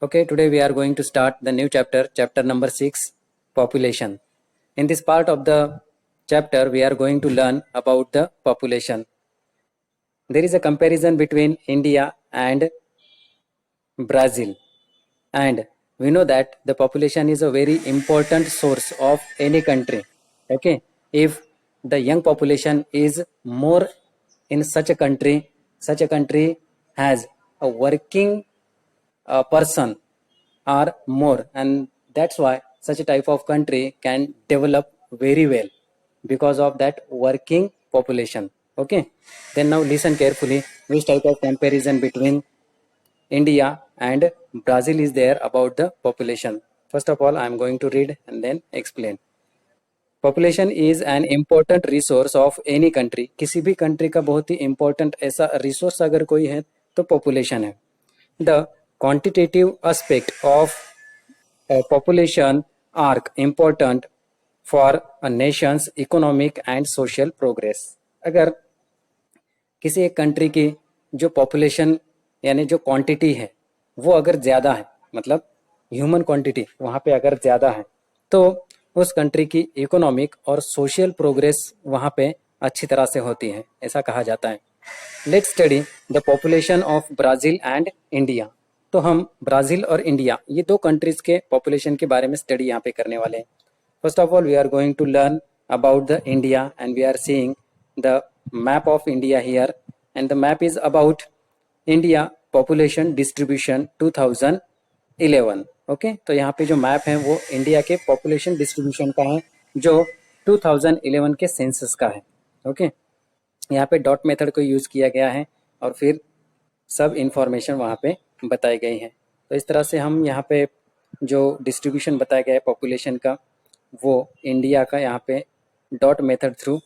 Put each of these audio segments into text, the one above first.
Okay, today we are going to start the new chapter, chapter number 6, population. In this part of the chapter, we are going to learn about the population. There is a comparison between India and Brazil, and we know that the population is a very important source of any country. Okay, if the young population is more in such a country has a working person are more, and that's why such a type of country can develop very well because of that working population. Okay, then now listen carefully which type of comparison between India and Brazil is there about the population. First of all, I am going to read and then explain. Population is an important resource of any country. किसी भी country का बहुत ही important ऐसा resource अगर कोई है तो population है. The quantitative aspect of population are important for a nation's economic and social progress. अगर किसी एक कंट्री की जो पॉपुलेशन यानी जो क्वांटिटी है वो अगर ज़्यादा है, मतलब ह्यूमन क्वांटिटी वहाँ पे अगर ज़्यादा है, तो उस कंट्री की इकोनॉमिक और सोशल प्रोग्रेस वहाँ पे अच्छी तरह से होती है, ऐसा कहा जाता है. Let's study the population of Brazil and India. तो हम ब्राज़ील और इंडिया ये दो कंट्रीज़ के पॉपुलेशन के बारे में स्टडी यहाँ पे करने वाले हैं. First of all we are going to learn about the India and we are seeing the map of India here, and the map is about India population distribution 2011. Okay, तो यहाँ पे जो मैप है वो इंडिया के population distribution का है जो 2011 के सेंसस का है. ओके, यहाँ पे डॉट मेथड को यूज़ किया गया है और फिर सब इंफॉर्मेशन वहाँ पे बताई गई है. तो इस तरह से हम यहाँ पे जो डिस्ट्रीब्यूशन बताया गया है पॉपुलेशन का वो इंडिया का यहाँ पे डॉट मेथड थ्रू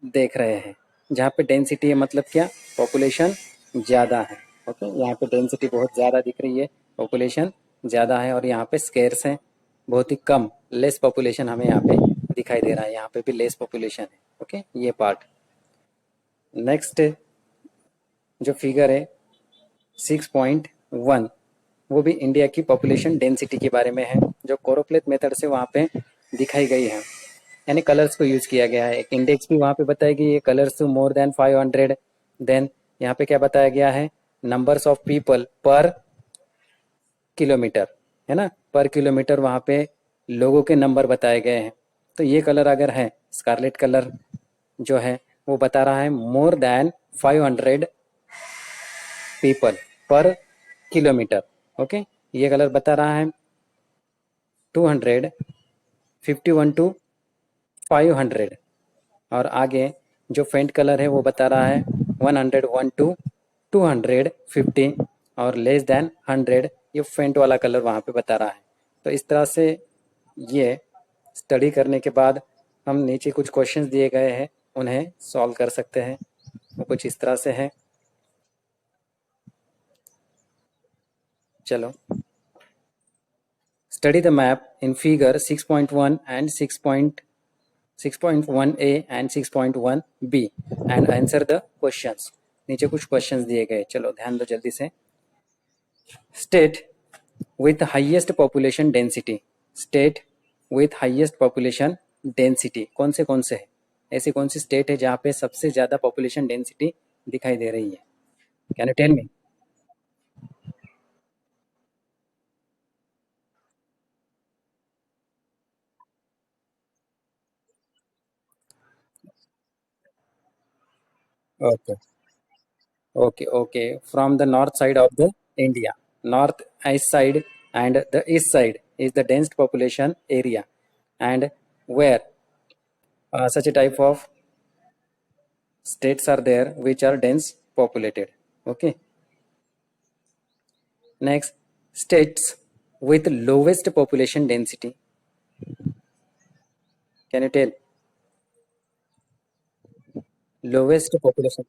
देख रहे हैं. जहाँ पे डेंसिटी है मतलब क्या, पॉपुलेशन ज़्यादा है. ओके, यहाँ पे डेंसिटी बहुत ज़्यादा दिख रही है, पॉपुलेशन ज़्यादा है, और यहाँ पे स्केर्स है, बहुत ही कम, लेस पॉपुलेशन हमें यहाँ पे दिखाई दे रहा है. यहाँ पे भी लेस पॉपुलेशन है. ओके, ये पार्ट. नेक्स्ट जो फिगर है 6.1 वो भी इंडिया की पॉपुलेशन डेंसिटी के बारे में है, जो कोरोप्लेथ मेथड से वहाँ पे दिखाई गई है, यानी कलर्स को यूज किया गया है. एक इंडेक्स भी वहाँ पे बताएगी ये कलर्स मोर देन 500. देन यहाँ पे क्या बताया गया है, नंबर्स ऑफ पीपल पर किलोमीटर, है ना, पर किलोमीटर वहाँ पे लोगों के नंबर बताए गए हैं. तो ये कलर अगर है स्कारलेट कलर जो है वो बता रहा है मोर देन 500 पीपल पर किलोमीटर. ओके, ये कलर बता रहा है 251 टू 500, और आगे जो फेंट कलर है वो बता रहा है 101 टू 250, और लेस देन 100 ये फेंट वाला कलर वहाँ पे बता रहा है. तो इस तरह से ये स्टडी करने के बाद हम नीचे कुछ क्वेश्चंस दिए गए हैं उन्हें सॉल्व कर सकते हैं. वो कुछ इस तरह से है. चलो, study the map in figure 6.1 and 6.1a and 6.1b and answer the questions. नीचे कुछ क्वेश्चंस दिए गए, चलो ध्यान दो जल्दी से. State with highest population density. State with highest population density कौन से है, ऐसी कौन सी स्टेट है जहाँ पे सबसे ज़्यादा पॉपुलेशन डेंसिटी दिखाई दे रही है? Can you tell me? Okay okay. From the north side of the India, north east side and the east side is the dense population area, and where such a type of states are there which are dense populated. Okay, next, states with lowest population density. Can you tell? Lowest population.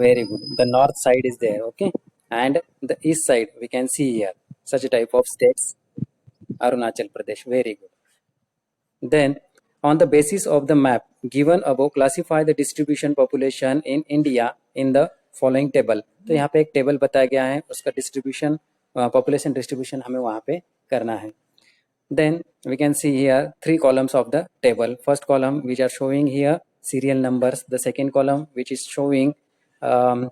Very good. The north side is there, okay, and the east side we can see here such a type of states. Arunachal Pradesh. Very good. Then, on the basis of the map given above, classify the distribution population in India in the following table. तो यहाँ पे एक table बताया गया है, उसका distribution, population distribution हमें वहाँ पे करना है। Then we can see here three columns of the table. First column which are showing here serial numbers. The second column which is showing um,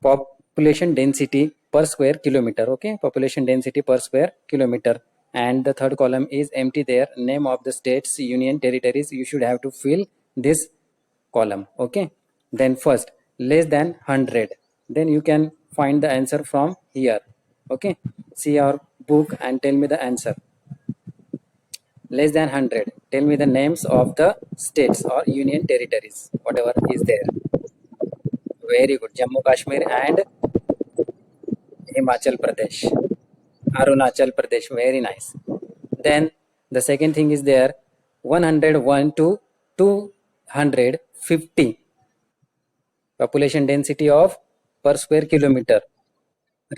population density per square kilometer. Okay, population density per square kilometer. And the third column is empty there. Name of the states, union, territories. You should have to fill this column. Okay. Then first less than 100. Then you can find the answer from here. Okay. See your book and tell me the answer. Less than 100. Tell me the names of the states or union territories, whatever is there. Very good. Jammu Kashmir and Himachal Pradesh. Arunachal Pradesh. Very nice. Then the second thing is there 101 to 250 population density of per square kilometer.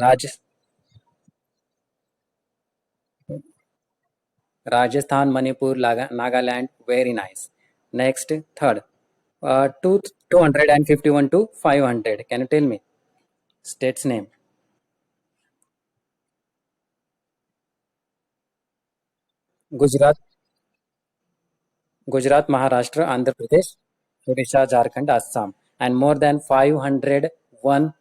Raj, Rajasthan, Manipur, Nagaland. Very nice. Next, third. 251 to 500. Can you tell me state's name? Gujarat, Gujarat, Maharashtra, Andhra Pradesh, Odisha, Jharkhand, Assam, and more than 501.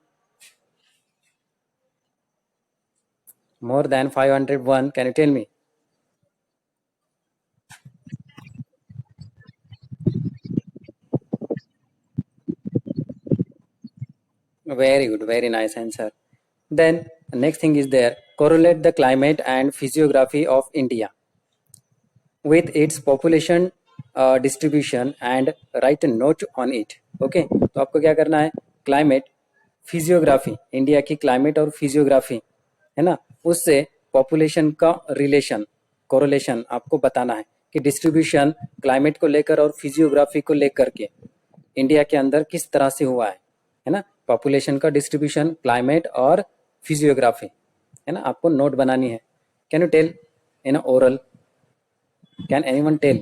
More than 501. Can you tell me? Very good, very nice answer. Then next thing is there. Correlate the climate and physiography of India with its population distribution and write a note on it. Okay, तो आपको क्या करना है, climate, physiography, India की climate और physiography है ना, उससे पॉपुलेशन का रिलेशन, कोरिलेशन आपको बताना है कि डिस्ट्रीब्यूशन क्लाइमेट को लेकर और फिजियोग्राफी को लेकर के इंडिया के अंदर किस तरह से हुआ है ना, पॉपुलेशन का डिस्ट्रीब्यूशन, क्लाइमेट और फिजियोग्राफी, है ना, आपको नोट बनानी है. Can you tell in oral? Can anyone tell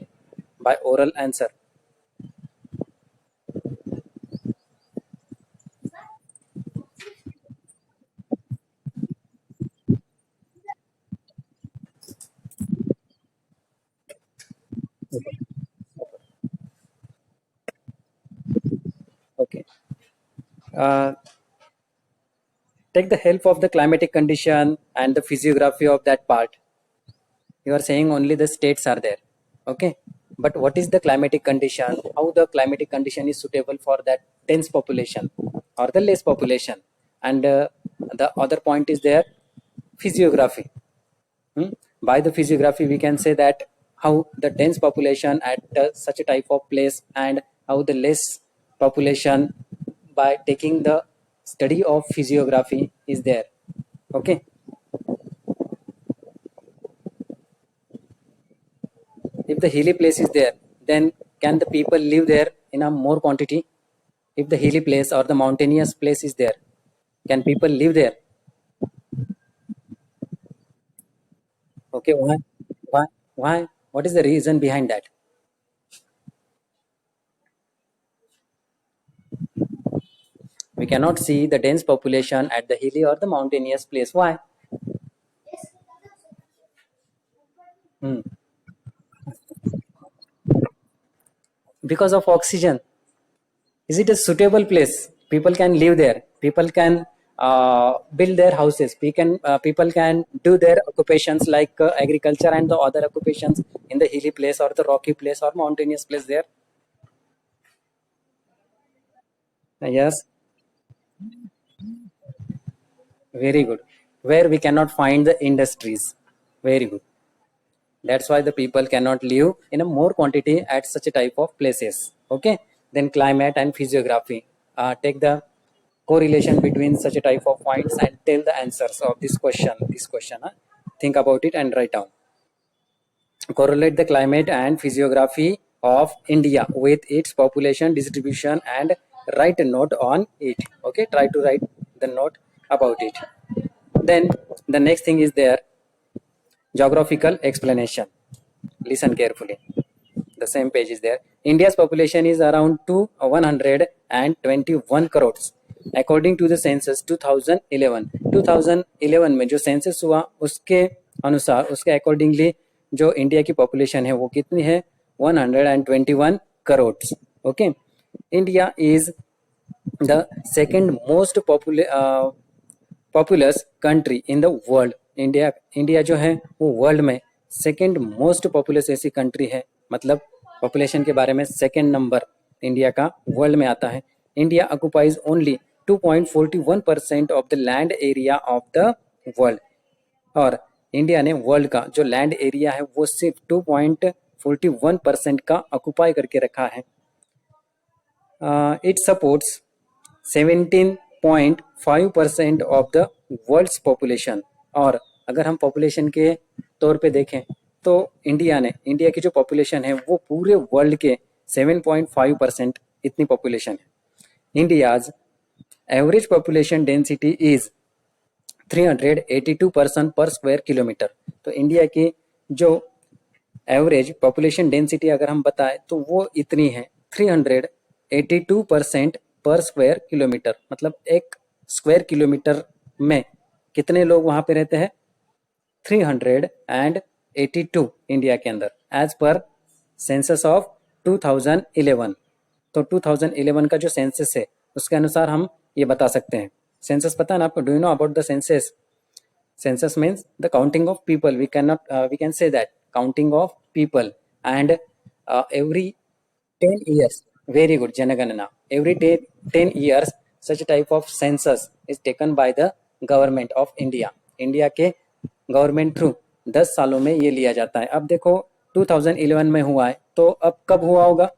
by oral answer? Okay. Uh, take the help of the climatic condition and the physiography of that part. You are saying only the states are there. Okay. But what is the climatic condition? How the climatic condition is suitable for that dense population or the less population? And the other point is there, physiography. By the physiography, we can say that how the dense population at such a type of place and how the less population by taking the study of physiography is there. Okay. If the hilly place is there, then can the people live there in a more quantity? If the hilly place or the mountainous place is there, can people live there? Okay, why? Why? Why? What is the reason behind that? We cannot see the dense population at the hilly or the mountainous place. Why? Hmm. Because of oxygen. Is it a suitable place? People can live there. People can build their houses. People can do their occupations like agriculture and the other occupations in the hilly place or the rocky place or mountainous place there. Yes, very good. Where we cannot find the industries. Very good. That's why the people cannot live in a more quantity at such a type of places. Okay. Then climate and physiography. Take the correlation between such a type of points and tell the answers of this question. Think about it and write down. Correlate the climate and physiography of India with its population distribution and write a note on it. Okay. Try to write the note about it. Then the next thing is there, geographical explanation. Listen carefully. The same page is there. India's population is around to 121 crores. According to the census 2011 में जो census हुआ उसके अनुसार, उसके accordingly जो India की population है वो कितनी है, 121 crore. Okay, India is the second most populous country in the world. India जो है वो वर्ल्ड में सेकेंड मोस्ट पॉपुलस ऐसी कंट्री है, मतलब पॉपुलेशन के बारे में सेकेंड नंबर इंडिया का वर्ल्ड में आता है. India occupies only 2.41% of the land area of the world. और इंडिया ने वर्ल्ड का जो लैंड एरिया है वो सिर्फ 2.41% का ऑक्युपाई करके रखा है. It supports 17.5% of the world's population. और अगर हम पॉपुलेशन के तौर पे देखें तो इंडिया की जो पॉपुलेशन है वो पूरे वर्ल्ड के 7.5% इतनी पॉपुलेशन है. India's average population density is 382 person पर स्क्वायर किलोमीटर. तो इंडिया की जो एवरेज पॉपुलेशन डेंसिटी अगर हम बताएं तो वो इतनी है 382% पर स्क्वायर किलोमीटर. मतलब एक स्क्वायर किलोमीटर में कितने लोग वहां पे रहते हैं, 382 इंडिया के अंदर, एज पर सेंसस ऑफ 2011. तो 2011 का जो सेंसस है उसके अनुसार हम ये बता सकते हैं. सेंसस पता है ना आपको? Do you know about the census? Census means the counting of people. We can say that counting of people, and every 10 years, very good, Janaganana. Every 10 years, such type of census is taken by the government of India. India के government through 10 सालों में ये लिया जाता है. अब देखो 2011 में हुआ है, तो अब कब हुआ होगा,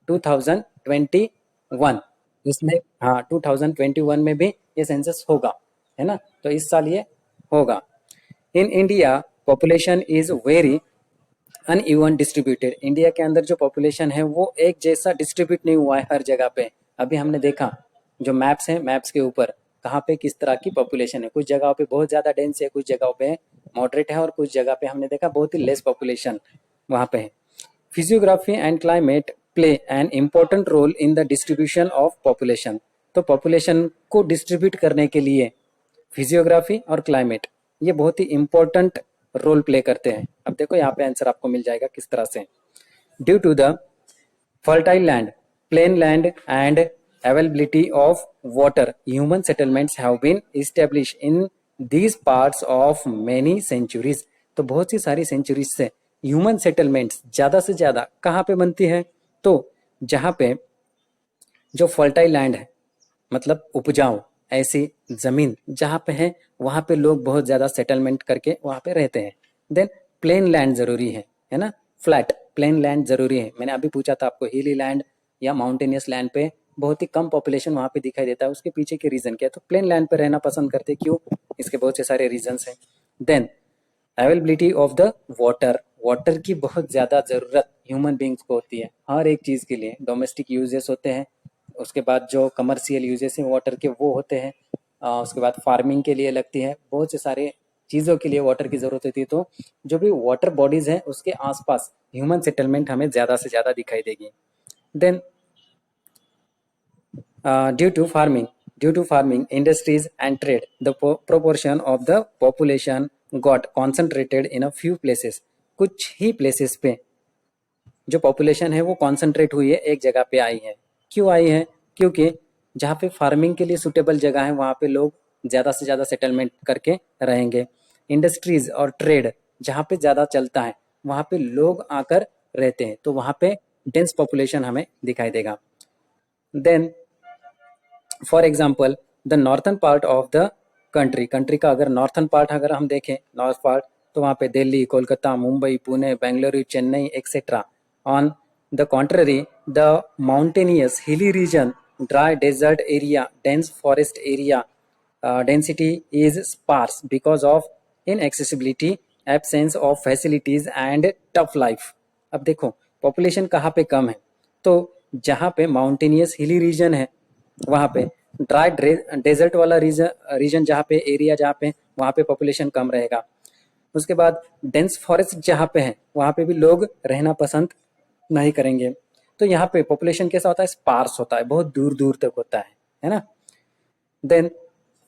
2021. इसमें हाँ 2021 में भी ये सेंसस होगा, है ना? तो इस साल ये होगा. In India population is very uneven distributed. India के अंदर जो पॉपुलेशन है वो एक जैसा डिस्ट्रीब्यूट नहीं हुआ है हर जगह पे. अभी हमने देखा जो मैप्स हैं, मैप्स के ऊपर कहाँ पे किस तरह की पॉपुलेशन है. कुछ जगहों पे बहुत ज़्यादा डेंस है, कुछ जगहों पे मॉडरेट है, और कुछ जगह पे हमने देखा बहुत ही लेस पॉपुलेशन वहाँ पे है. Physiography and climate play an important role in the distribution of population. तो पॉपुलेशन को डिस्ट्रीब्यूट करने के लिए फिजियोग्राफी और क्लाइमेट ये बहुत ही इंपॉर्टेंट रोल प्ले करते हैं. अब देखो यहाँ पे आंसर आपको मिल जाएगा किस तरह से. Due to the fertile land, plain land and availability of water, human settlements have been established in these parts of many centuries. तो बहुत सी सारी सेंचुरीज से ह्यूमन सेटलमेंट्स ज्यादा से ज्यादा कहाँ पे बनती है, तो जहाँ पे जो फर्टाइल लैंड है, मतलब उपजाऊ ऐसी जमीन जहाँ पे है वहाँ पे लोग बहुत ज्यादा सेटलमेंट करके वहाँ पे रहते हैं. देन प्लेन लैंड जरूरी है ना, फ्लैट प्लेन लैंड जरूरी है. मैंने अभी पूछा था आपको, हिली लैंड या माउंटेनियस लैंड पे बहुत ही कम पॉपुलेशन वहाँ पे दिखाई देता है. उसके पीछे के रीजन क्या है, तो प्लेन लैंड पे रहना पसंद करते, क्यों, इसके बहुत से सारे रीजंस हैं. Then availability of the water, water की बहुत ज़्यादा ज़रूरत ह्यूमन बींग्स को होती है हर एक चीज़ के लिए. डोमेस्टिक यूजेस होते हैं, उसके बाद जो कमर्शियल यूजेस हैं वाटर के वो होते हैं, उसके बाद फार्मिंग के लिए लगती है, बहुत से सारे चीज़ों के लिए वाटर की ज़रूरत होती है. तो जो भी वाटर बॉडीज़ हैं उसके आसपास ह्यूमन सेटलमेंट हमें ज़्यादा से ज़्यादा दिखाई देगी. Then due to farming industries and trade, the proportion of the population got concentrated in a few places. कुछ ही प्लेसेस पे जो पॉपुलेशन है वो कॉन्सेंट्रेट हुई है, एक जगह पे आई है. क्यों आई है, क्योंकि जहाँ पे फार्मिंग के लिए सुटेबल जगह है वहाँ पे लोग ज़्यादा से ज़्यादा सेटलमेंट करके रहेंगे. इंडस्ट्रीज और ट्रेड जहाँ पे ज़्यादा चलता है वहाँ पे लोग आकर रहते हैं, तो वहाँ पे डेंस पॉपुलेशन हमें दिखाई देगा. Then for example the northern part of the country का अगर नॉर्थन पार्ट अगर हम देखें, नॉर्थ पार्ट, तो वहाँ पे Delhi, Kolkata, Mumbai, Pune, Bengaluru, Chennai etcetera. On the contrary the mountainous hilly region, dry desert area, dense forest area, density is sparse because of inaccessibility, absence of facilities and tough life. अब देखो पॉपुलेशन कहाँ पे कम है, तो जहाँ पे माउंटेनियस हिली रीजन है वहाँ पे, ड्राई डेजर्ट वाला रीजन जहाँ पे एरिया जहाँ पे वहाँ पे पॉपुलेशन कम रहेगा. उसके बाद डेंस फॉरेस्ट जहाँ पे है वहाँ पे भी लोग रहना पसंद नहीं करेंगे. तो यहाँ पे पॉपुलेशन कैसा होता है, स्पार्स होता है, बहुत दूर दूर तक होता है ना. देन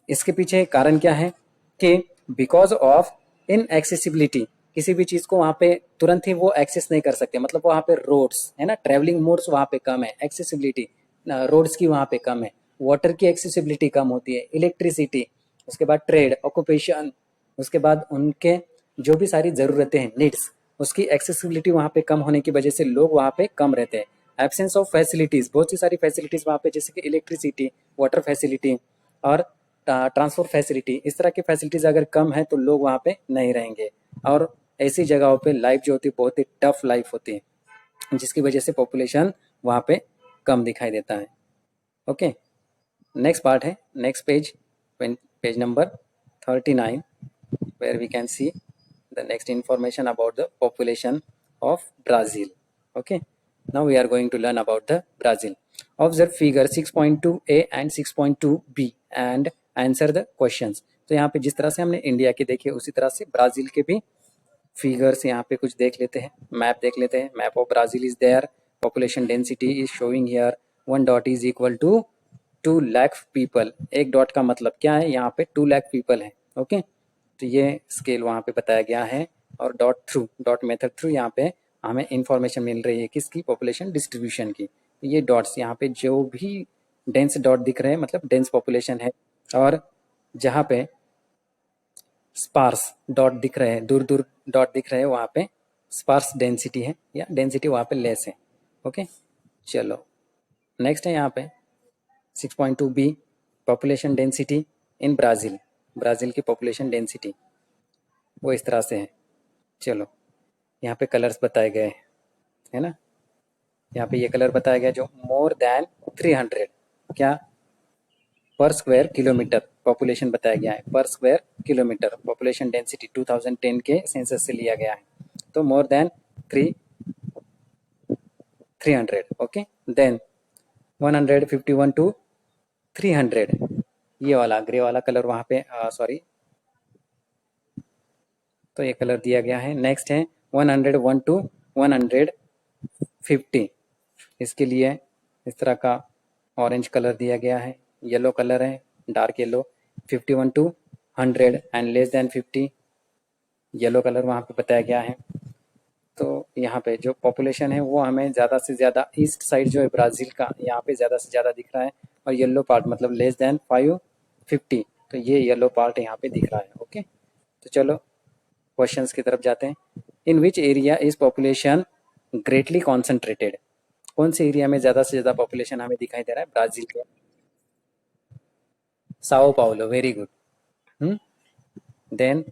इसके पीछे कारण क्या है कि बिकॉज ऑफ इनएक्सेसिबिलिटी, किसी भी चीज को वहां पे तुरंत ही वो एक्सेस नहीं कर सकते, मतलब वहां पे रोड्स है ना, ट्रेवलिंग मोड्स वहां पे कम है, एक्सेसिबिलिटी रोड्स की वहां पे कम है, वाटर की एक्सेसिबिलिटी कम होती है, इलेक्ट्रिसिटी, उसके बाद ट्रेड, ऑक्यूपेशन, उसके बाद उनके जो भी सारी जरूरतें हैं नीड्स, उसकी एक्सेसिबिलिटी वहां पे कम होने की वजह से लोग वहां पे कम रहते हैं। एब्सेंस ऑफ फैसिलिटीज, बहुत सी सारी फैसिलिटीज वहां पे, जैसे कि इलेक्ट्रिसिटी, वाटर फैसिलिटी और ट्रांसपोर्ट फैसिलिटी, इस तरह की फैसिलिटीज अगर कम है तो लोग वहाँ पे नहीं रहेंगे, और ऐसी जगहों पे लाइफ जो होती है बहुत ही टफ लाइफ होती है, जिसकी वजह से पॉपुलेशन वहाँ पे कम दिखाई देता है। ओके, नेक्स्ट पार्ट है, next page, page number 39, where we can see the next information about the population of Brazil. Okay, now we are going to learn about the Brazil. Observe figure 6.2a and 6.2b and answer the questions. तो यहाँ पे जिस तरह से हमने India के देखे उसी तरह से ब्राजील के भी फिगर्स यहाँ पे कुछ देख लेते हैं, मैप देख लेते हैं। Map of Brazil is there, population density is showing here, 1 dot is equal to 2 lakh people. एक डॉट का मतलब क्या है, यहाँ पे 2 लाख पीपल है। ओके, तो ये स्केल वहाँ पे बताया गया है, और डॉट मेथड थ्रू यहाँ पे हमें इंफॉर्मेशन मिल रही है किसकी, पॉपुलेशन डिस्ट्रीब्यूशन की। ये डॉट्स यहाँ पे जो भी डेंस डॉट दिख रहे हैं मतलब डेंस पॉपुलेशन है, और जहाँ पे स्पार्स डॉट दिख रहे हैं, दूर दूर डॉट दिख रहे हैं, वहाँ पे स्पार्स डेंसिटी है या डेंसिटी वहाँ पे लेस है। ओके, चलो नेक्स्ट है यहाँ पे 6.2b, population density in Brazil. Brazil की पॉपुलेशन डेंसिटी वो इस तरह से है। चलो यहाँ पे कलर्स बताए गए हैं, है ना, यहाँ पे ये कलर बताया गया जो मोर देन 300, क्या, पर स्क्वायर किलोमीटर पॉपुलेशन बताया गया है, पर स्क्वायर किलोमीटर पॉपुलेशन डेंसिटी 2010 के सेंसस से लिया गया है, तो more than 300। Okay, then 151 to 300, ये वाला ग्रे वाला कलर वहाँ पे सॉरी, तो ये कलर दिया गया है। नेक्स्ट है 101 टू 150, इसके लिए इस तरह का ऑरेंज कलर दिया गया है, येलो कलर है dark yellow. 51 to 100 and less than 50, yellow colour वहाँ पे बताया गया है। तो यहाँ पे जो पॉपुलेशन है वो हमें ज़्यादा से ज़्यादा ईस्ट साइड जो है ब्राज़ील का, यहाँ पे ज़्यादा से ज़्यादा दिख रहा है, और येलो पार्ट मतलब लेस देन 550, तो ये येलो पार्ट यहाँ पे दिख रहा है। ओके, तो चलो क्वेश्चंस की तरफ जाते हैं। In which area is population greatly concentrated, कौन से एरिया में ज़्यादा से ज़्यादा पॉपुलेशन हमें दिखाई दे रहा है ब्राज़ील के, Sao Paulo, very good. Then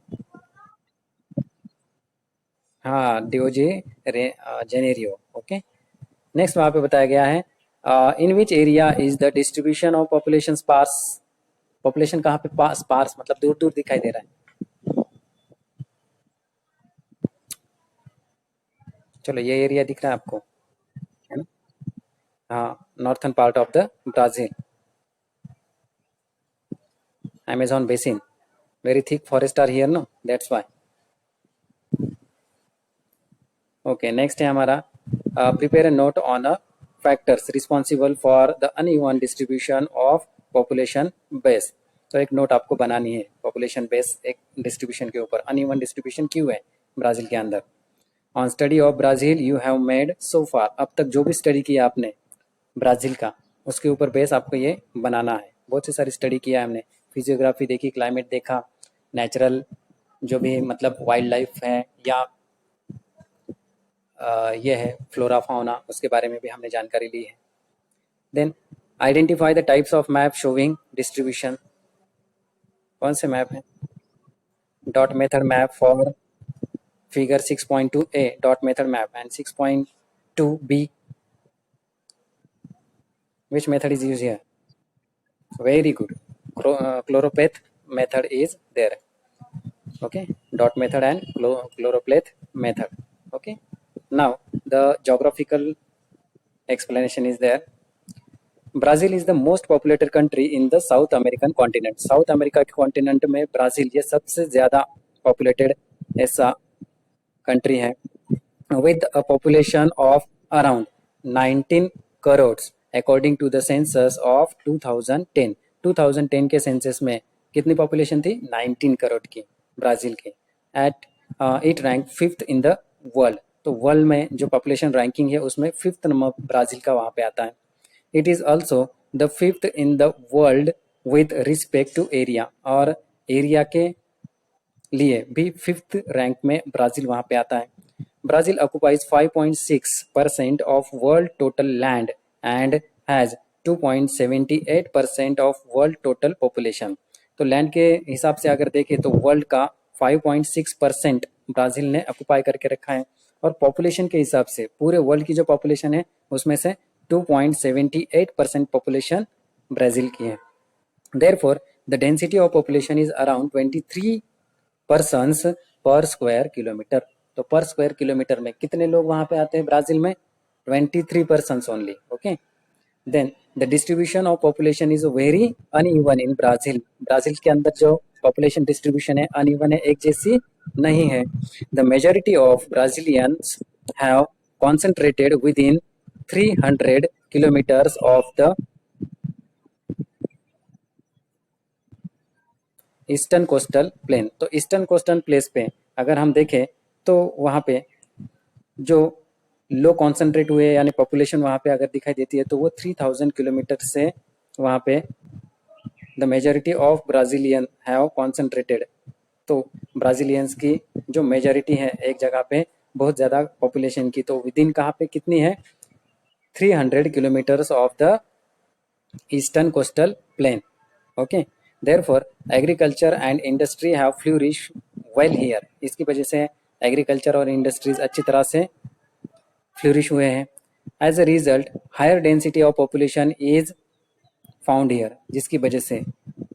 हाँ, डिओजे जेनेरियो। ओके, नेक्स्ट वहाँ पे बताया गया है in which area is the distribution of population sparse, population कहाँ पे स्पार्स मतलब दूर दूर दिखाई दे रहा है। चलो ये एरिया दिख रहा है आपको, है ना, हाँ, northern part of the Brazil, Amazon basin, very thick forest are here, no, that's why. Okay, next है हमारा prepare a note on a factors responsible for the uneven distribution of population base। तो एक note आपको बनानी है population base एक distribution के ऊपर, अनइवन डिस्ट्रीब्यूशन क्यों है ब्राजील के अंदर। On study of Brazil you have made so far, अब तक जो भी स्टडी किया आपने ब्राजील का, उसके ऊपर बेस आपको ये बनाना है। बहुत सी सारी स्टडी किया है हमने, फिजियोग्राफी देखी, क्लाइमेट देखा, नेचुरल जो भी मतलब वाइल्ड लाइफ है, या ये है फ्लोरा फाउना, उसके बारे में भी हमने जानकारी ली है। Then identify the types of map showing distribution, कौन से मैप हैं, dot method map for figure 6.2a dot method map and 6.2b which method is used here, very good, chloropeth method is there। Okay, dot method and chloropeth method। Okay, now the geographical explanation is there। Brazil is the most populated country in the South American continent, South America के continent में Brazil ये सबसे ज़्यादा populated ऐसा country है, with a population of around 19 crore according to the census of 2010। 2010 के census में कितनी पॉपुलेशन थी? 19 करोड़ की ब्राज़ील की। At it rank 5th in the world. तो वर्ल्ड में जो पॉपुलेशन रैंकिंग है उसमें 5th नंबर ब्राज़ील का वहाँ पे आता है। It is also the 5th in the world with respect to area, और एरिया के लिए भी 5th रैंक में ब्राज़ील वहाँ पे आता है। Brazil occupies 5.6% of world total land and has 2.78% of world total population. तो लैंड के हिसाब से अगर देखें तो वर्ल्ड का 5.6% ब्राज़ील ने ऑक्युपाई करके रखा है, और पॉपुलेशन के हिसाब से पूरे वर्ल्ड की जो पॉपुलेशन है उसमें से 2.78% पॉपुलेशन ब्राज़ील की है। Therefore, the density of population is around 23 persons per square kilometer। तो पर स्क्वायर किलोमीटर में कितने लोग वहां पे आते हैं ब्राजील में? 23 persons only। Okay, then the distribution of population is very uneven in Brazil. Brazil के अंदर जो पॉपुलेशन डिस्ट्रीब्यूशन है अनइवन है, एक जैसी नहीं है। The majority of Brazilians have concentrated with in 300 kilometres of the eastern coastal plain. तो ईस्टर्न कोस्टल प्लेस पे अगर हम देखें तो वहाँ पे जो लो कॉन्सेंट्रेट हुए यानी पॉपुलेशन वहाँ पे अगर दिखाई देती है तो वो 3000 किलोमीटर से वहाँ पे the majority of Brazilian have concentrated. तो ब्राजीलियंस की जो मेजॉरिटी है एक जगह पे बहुत ज़्यादा पॉपुलेशन की, तो विद इन कहाँ पे कितनी है? 300 kilometres of the eastern coastal plain. Okay, therefore agriculture and industry have flourished well here। इसकी वजह से एग्रीकल्चर और इंडस्ट्रीज अच्छी तरह से फ्लूरिश हुए हैं। As a result higher density of population is found here, जिसकी वजह से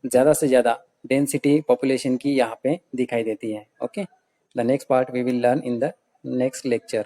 ज़्यादा से ज़्यादा डेंसिटी पॉपुलेशन की यहाँ पे दिखाई देती है। Okay, the next part we will learn in the next lecture.